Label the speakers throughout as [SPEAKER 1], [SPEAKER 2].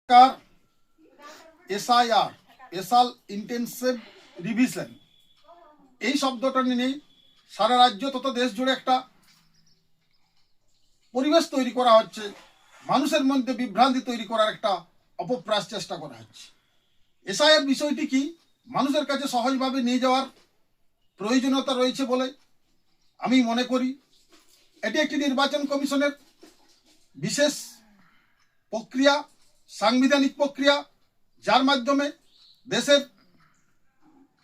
[SPEAKER 1] সরকার SIR special intensive revision এই শব্দটা নিয়ে সারা রাজ্য তথা দেশ জুড়ে একটা পরিবেশ তৈরি করা হচ্ছে, মানুষের মধ্যে বিভ্রান্তি তৈরি করার একটা অপপ্রয়াস চেষ্টা করা হচ্ছে। এসআইআর বিষয়টি কি মানুষের কাছে সহজভাবে নিয়ে যাওয়ার প্রয়োজনীয়তা রয়েছে বলে আমি মনে করি। এটি একটি নির্বাচন কমিশনের বিশেষ প্রক্রিয়া, সাংবিধানিক প্রক্রিয়া, যার মাধ্যমে দেশের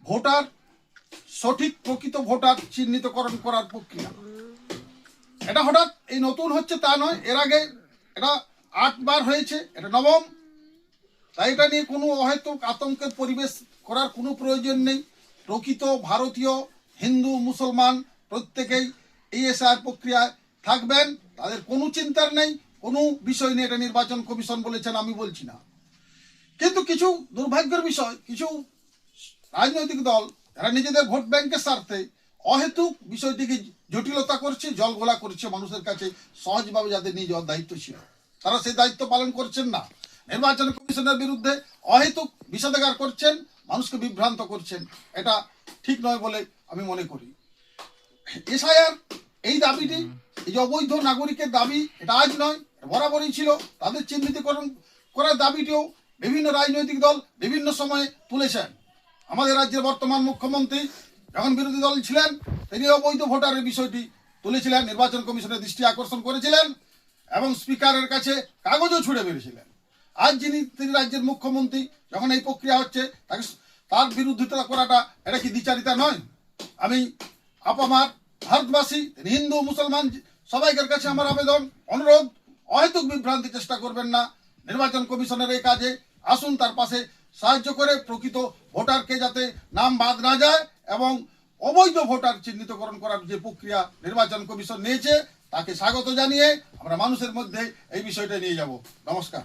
[SPEAKER 1] ভোটার সঠিক প্রকৃত ভোটার চিহ্নিতকরণ করার প্রক্রিয়া। এটা হঠাৎ এই নতুন হচ্ছে তা নয়, এর আগে এটা 8 বার হয়েছে, এটা নবম। তাই এটা নিয়ে কোনো অহেতুক আতঙ্কের পরিবেশ করার কোনো প্রয়োজন নেই। প্রকৃত ভারতীয় হিন্দু মুসলমান প্রত্যেকেই এই এসআইআর প্রক্রিয়ায় থাকবেন, তাদের কোনো চিন্তার নেই, কোনো বিষয় নেই। এটা নির্বাচন কমিশন বলেছেন, আমি বলছি না। কিন্তু কিছু দুর্ভাগ্যের বিষয়, কিছু রাজনৈতিক দল যারা নিজেদের ভোট ব্যাংকের স্বার্থে অহেতুক বিষয়টিকে জটিলতা করছে, জলঘোলা করছে মানুষের কাছে সহজভাবে যাদের নিয়ে যাওয়ার দায়িত্ব ছিল, তারা সেই দায়িত্ব পালন করছেন না। নির্বাচন কমিশনের বিরুদ্ধে অহেতুক বিষোদ্গার করছেন, মানুষকে বিভ্রান্ত করছেন। এটা ঠিক নয় বলে আমি মনে করি। এসআইআর এই দাবিটি, এই যে অবৈধ নাগরিকের দাবি, এটা আজ নয়, বরাবরই ছিল। তাদের চিহ্নিতকরণ করার দাবিটিও বিভিন্ন রাজনৈতিক দল বিভিন্ন সময়ে তুলেছেন। আমাদের রাজ্যের বর্তমান মুখ্যমন্ত্রী যখন বিরোধী দল ছিলেন, তিনি অবৈধ ভোটারের বিষয়টি তুলেছিলেন, নির্বাচন কমিশনের দৃষ্টি আকর্ষণ করেছিলেন এবং স্পিকারের কাছে কাগজও ছুড়ে বেরিয়েছিলেন। আজ তিনি রাজ্যের মুখ্যমন্ত্রী, যখন এই প্রক্রিয়া হচ্ছে, তার বিরোধিতা করাটা এটা কি দ্বিচারিতা নয়? আমি আপামার ভারতবাসী, হিন্দু মুসলমান সবাইকার কাছে আমার আবেদন, অনুরোধ, অহেতুক বিভ্রান্তি চেষ্টা করবেন না। নির্বাচন কমিশনের এই কাজে আসুন, তার পাশে সাহায্য করে প্রকৃত ভোটারকে যাতে নাম বাদ না যায় এবং অবৈধ ভোটার চিহ্নিতকরণ করার যে প্রক্রিয়া নির্বাচন কমিশন নিয়েছে, তাকে স্বাগত জানিয়ে আমরা মানুষের মধ্যে এই বিষয়টা নিয়ে যাব। নমস্কার।